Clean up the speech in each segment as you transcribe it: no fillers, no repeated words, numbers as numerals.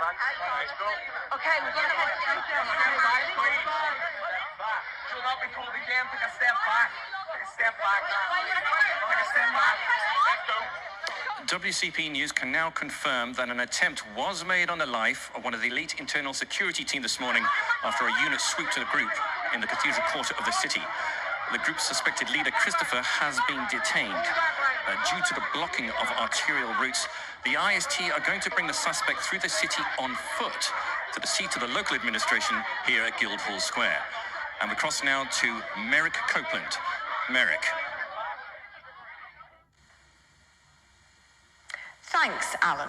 Okay, we're going to head straight down. You'll not be called again. Take a step back. Take a step back. Take a step back. Let's go. WCP News can now confirm that an attempt was made on the life of one of the elite internal security team this morning after a unit swooped to the group in the Cathedral Quarter of the city. The group's suspected leader, Christopher, has been detained. Due to the blocking of arterial routes, the IST are going to bring the suspect through the city on foot to the seat of the local administration here at Guildhall Square. And we cross now to Merrick Copeland. Merrick. Thanks, Alan.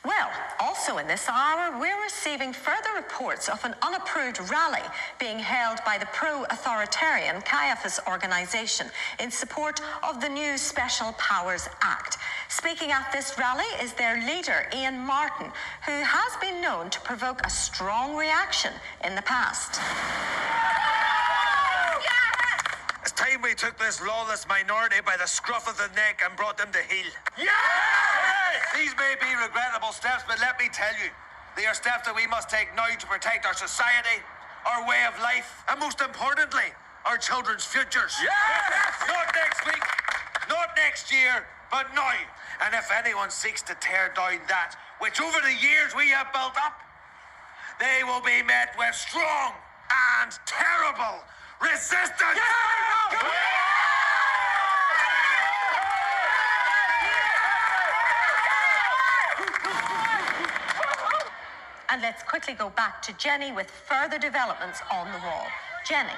Well, also in this hour, we're receiving further reports of an unapproved rally being held by the pro-authoritarian Caiaphas organisation in support of the new Special Powers Act. Speaking at this rally is their leader, Ian Martin, who has been known to provoke a strong reaction in the past. It's time we took this lawless minority by the scruff of the neck and brought them to heel. Yeah! These may be regrettable steps, but let me tell you, they are steps that we must take now to protect our society, our way of life, and most importantly, our children's futures. Yes! Not next week, not next year, but now. And if anyone seeks to tear down that which over the years we have built up, they will be met with strong and terrible resistance. Yeah! And let's quickly go back to Jenny with further developments on the wall. Jenny.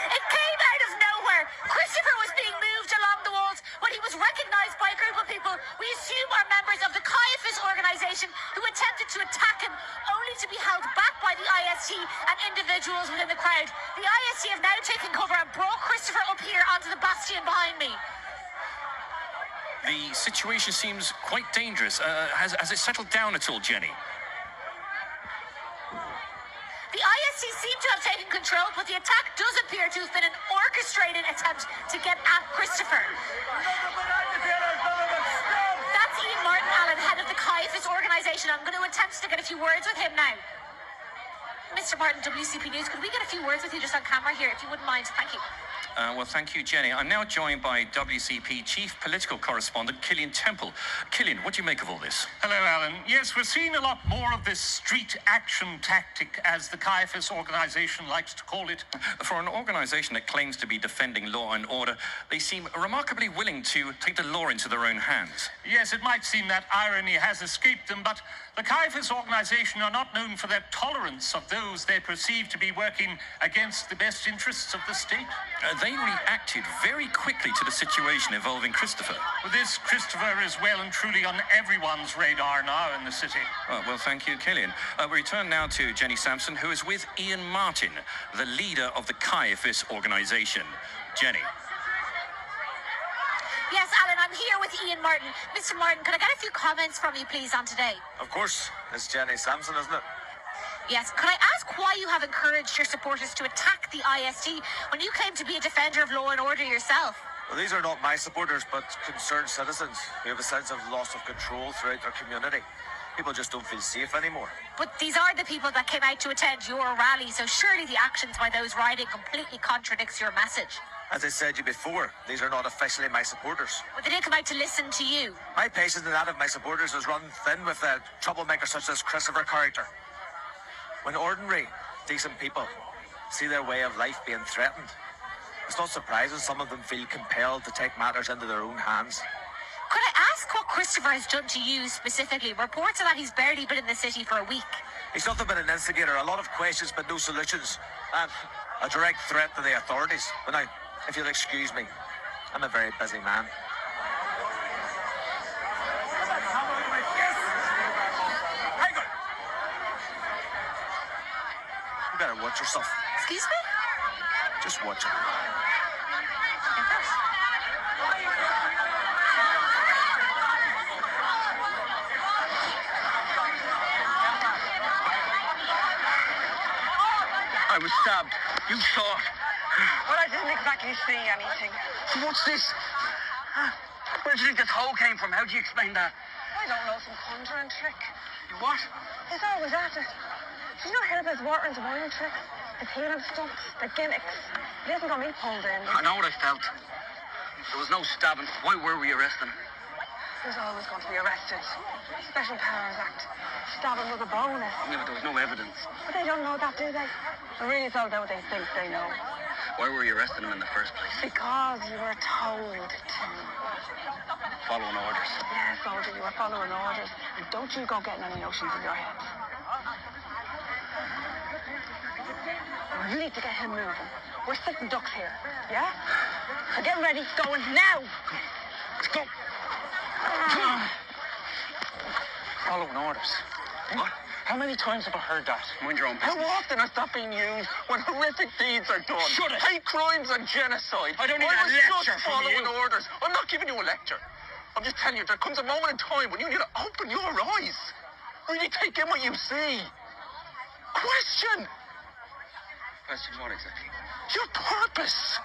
It came out of nowhere. Christopher was being moved along the walls when he was recognised by a group of people we assume are members of the Caiaphas organisation who attempted to attack him, only to be held back by the IST and individuals within the crowd. The IST have now taken cover and brought Christopher up here onto the bastion behind me. The situation seems quite dangerous. Has it settled down at all, Jenny? The ISC seem to have taken control, but the attack does appear to have been an orchestrated attempt to get at Christopher. That's Ian Martin, Alan, head of the Caiaphas organisation. I'm going to attempt to get a few words with him now. Mr. Martin, WCP News, could we get a few words with you just on camera here, if you wouldn't mind? Thank you. Well, thank you, Jenny. I'm now joined by WCP Chief Political Correspondent Killian Temple. Killian, what do you make of all this? Hello, Alan. Yes, we're seeing a lot more of this street action tactic, as the Caiaphas organisation likes to call it. For an organisation that claims to be defending law and order, they seem remarkably willing to take the law into their own hands. Yes, it might seem that irony has escaped them, but the Caiaphas organisation are not known for their tolerance of those they perceive to be working against the best interests of the state. They reacted very quickly to the situation involving Christopher. Well, this Christopher is well and truly on everyone's radar now in the city. Well, thank you, Killian. We return now to Jenny Sampson, who is with Ian Martin, the leader of the Caiaphas organisation. Jenny. Yes, Alan, I'm here with Ian Martin. Mr. Martin, could I get a few comments from you, please, on today? Of course, it's Jenny Sampson, isn't it? Yes, could I ask why you have encouraged your supporters to attack the IST when you claim to be a defender of law and order yourself? Well, these are not my supporters, but concerned citizens who have a sense of loss of control throughout their community. People just don't feel safe anymore. But these are the people that came out to attend your rally, so surely the actions by those riding completely contradicts your message. As I said to you before, these are not officially my supporters. But they didn't come out to listen to you. My patience and that of my supporters is run thin with troublemakers such as Christopher character. When ordinary, decent people see their way of life being threatened, it's not surprising some of them feel compelled to take matters into their own hands. Could I ask what Christopher has done to you specifically? Reports are that he's barely been in the city for a week. He's nothing but an instigator, a lot of questions but no solutions, and a direct threat to the authorities. But now, if you'll excuse me, I'm a very busy man. You better watch yourself. Excuse me? Just watch it. I was stabbed. You saw it. Well, I didn't exactly see anything. So what's this? Where do you think this hole came from? How do you explain that? I don't know, some conjuring trick. What? He's always at it. Did you not hear about his water and divine tricks? The healing stunts, the gimmicks. He hasn't got me pulled in. I know what I felt. There was no stabbing. Why were we arresting him? He's always going to be arrested. Special Powers Act. Stabbing was a bonus. Yeah, but there was no evidence. But they don't know that, do they? They really don't know what they think they know. Why were you arresting him in the first place? Because you were told to. Following orders. Yeah, soldier, you were following orders. And don't you go getting any notions in your head. We need to get him moving. We're sitting ducks here, yeah? So get ready, going now! Let's go! Following orders. What? How many times have I heard that? Mind your own How business. often is that being used when horrific deeds are done? Shut it. Hate crimes and genocide. I don't need I a was lecture just from following you. orders. I'm not giving you a lecture. I'm just telling you, there comes a moment in time when you need to open your eyes. Really take in what you see. Question. Question what exactly? Your purpose.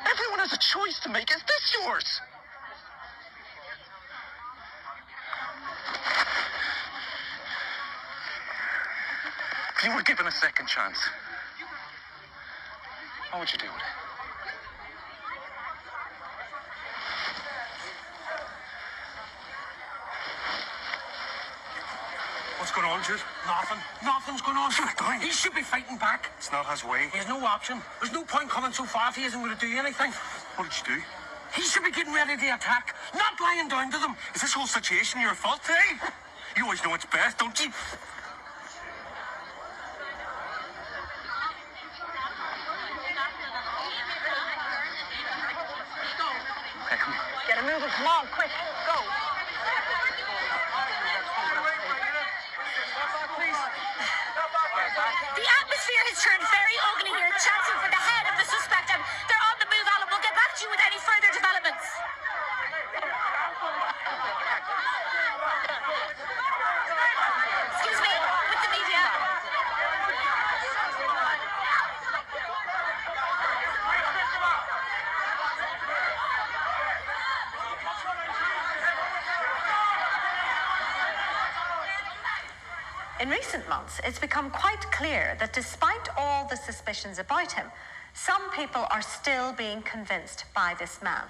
Everyone has a choice to make. Is this yours? If you were given a second chance, what would you do with it? What's going on, Jude? Nothing. Nothing's going on. He should be fighting back. It's not his way. He has no option. There's no point coming so far if he isn't going to do anything. What did you do? He should be getting ready to attack, not lying down to them. Is this whole situation your fault, eh? You always know what's best, don't you? Hey, come on. Get him moving, come on, quick, go! The atmosphere has turned very ugly here, chancing for the head of the suspect, and they're on the move, Alan. We'll get back to you with any further developments. Excuse me, with the media. In recent months, it's become quite clear that despite all the suspicions about him, some people are still being convinced by this man.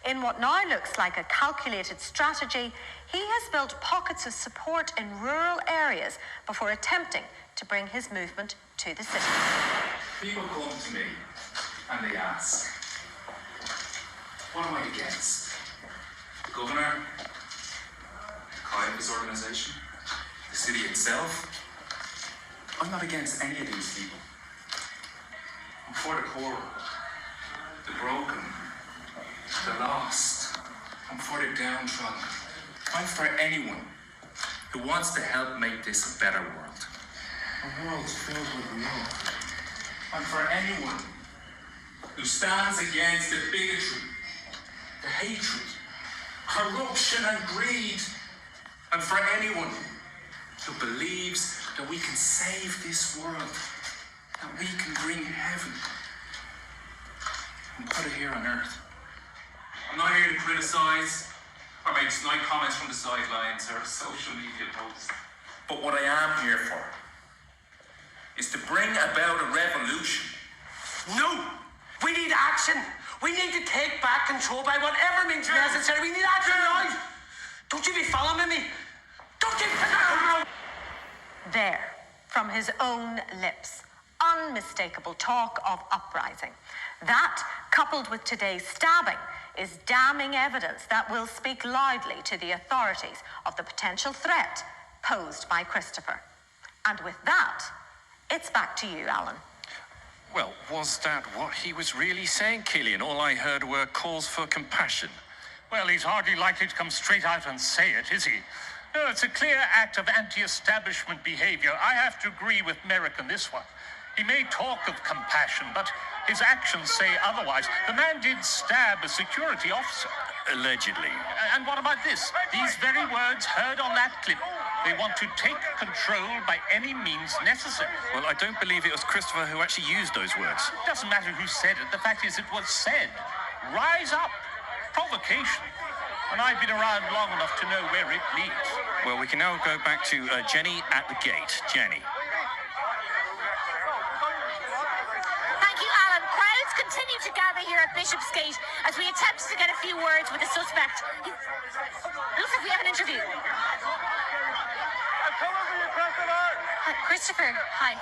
In what now looks like a calculated strategy, he has built pockets of support in rural areas before attempting to bring his movement to the city. People come to me and they ask, what am I against? The governor, the Caiaphas organisation, the city itself? I'm not against any of these people. I'm for the poor, the broken, the lost. I'm for the downtrodden. I'm for anyone who wants to help make this a better world. A world filled with love. I'm for anyone who stands against the bigotry, the hatred, corruption and greed. And for anyone who believes that we can save this world, that we can bring heaven and put it here on earth. I'm not here to criticize or make snide comments from the sidelines or social media posts. But what I am here for is to bring about a revolution. No! We need action. We need to take back control by whatever means necessary. We need action now. Don't you be following me? Don't you... There, from his own lips, unmistakable talk of uprising. That, coupled with today's stabbing, is damning evidence that will speak loudly to the authorities of the potential threat posed by Christopher. And with that, it's back to you, Alan. Well, was that what he was really saying, Killian? All I heard were calls for compassion. Well, he's hardly likely to come straight out and say it, is he? No, it's a clear act of anti-establishment behavior. I have to agree with Merrick on this one. He may talk of compassion, but his actions say otherwise. The man did stab a security officer. Allegedly. And what about this? These very words heard on that clip. They want to take control by any means necessary. Well, I don't believe it was Christopher who actually used those words. It doesn't matter who said it. The fact is it was said. Rise up. Provocation. And I've been around long enough to know where it leads. Well, we can now go back to Jenny at the gate. Jenny. Thank you, Alan. Crowds continue to gather here at Bishopsgate as we attempt to get a few words with the suspect. It looks like we have an interview. Hi, Christopher. Hi.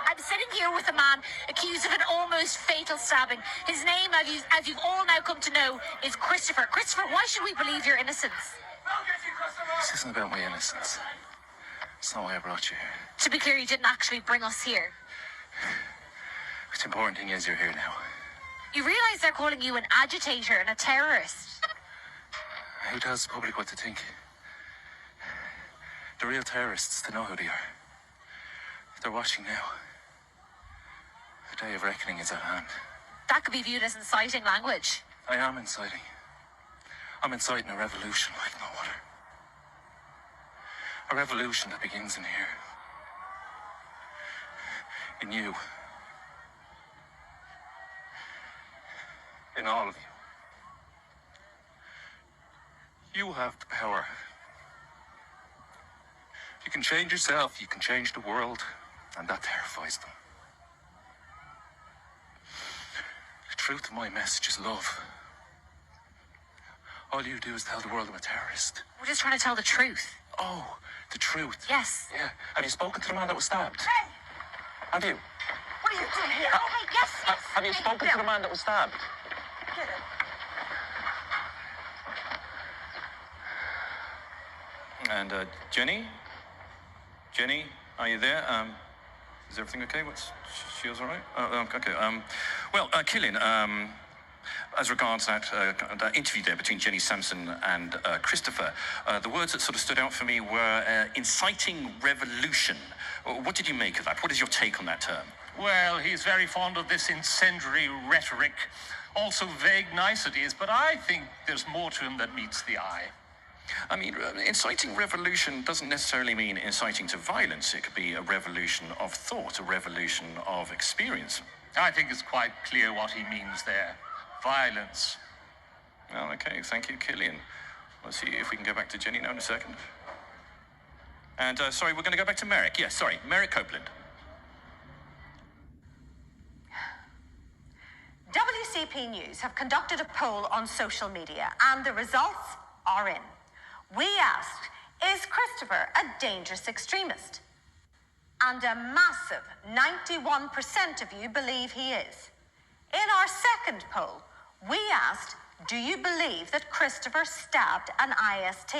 I'm sitting here with a man accused of an almost fatal stabbing. His name, as you've all now come to know, is Christopher. Christopher, why should we believe your innocence? This isn't about my innocence. It's not why I brought you here. To be clear, you didn't actually bring us here. The important thing is you're here now. You realise they're calling you an agitator and a terrorist? Who tells the public what to think? The real terrorists, they know who they are. They're watching now. The day of reckoning is at hand. That could be viewed as inciting language. I am inciting. I'm inciting a revolution like no other. A revolution that begins in here. In you. In all of you. You have the power. You can change yourself, you can change the world, and that terrifies them. The truth of my message is love. All you do is tell the world I'm a terrorist. We're just trying to tell the truth. Oh, the truth? Yes. Yeah. Have you spoken to the man that was stabbed? Hey! Have you? What are you doing here? Oh, hey, yes, yes. Have you spoken to the man that was stabbed? Get it. And Jenny? Jenny, are you there? Is everything okay? She all right? Okay. Well, Killian, as regards that interview there between Jenny Sampson and Christopher, the words that sort of stood out for me were inciting revolution. What did you make of that? What is your take on that term? Well, he's very fond of this incendiary rhetoric, also vague niceties, but I think there's more to him than meets the eye. I mean, inciting revolution doesn't necessarily mean inciting to violence. It could be a revolution of thought, a revolution of experience. I think it's quite clear what he means there. Violence. Well, okay, thank you, Killian. We'll see if we can go back to Jenny now in a second. And, sorry, we're going to go back to Merrick. Yes, sorry, Merrick Copeland. WCP News have conducted a poll on social media, and the results are in. We asked, is Christopher a dangerous extremist? And a massive 91% of you believe he is. In our second poll, we asked, do you believe that Christopher stabbed an IST?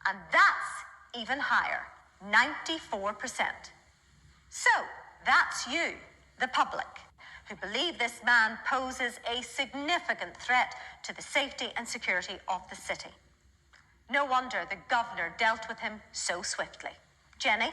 And that's even higher, 94%. So, that's you, the public, who believe this man poses a significant threat to the safety and security of the city. No wonder the governor dealt with him so swiftly. Jenny?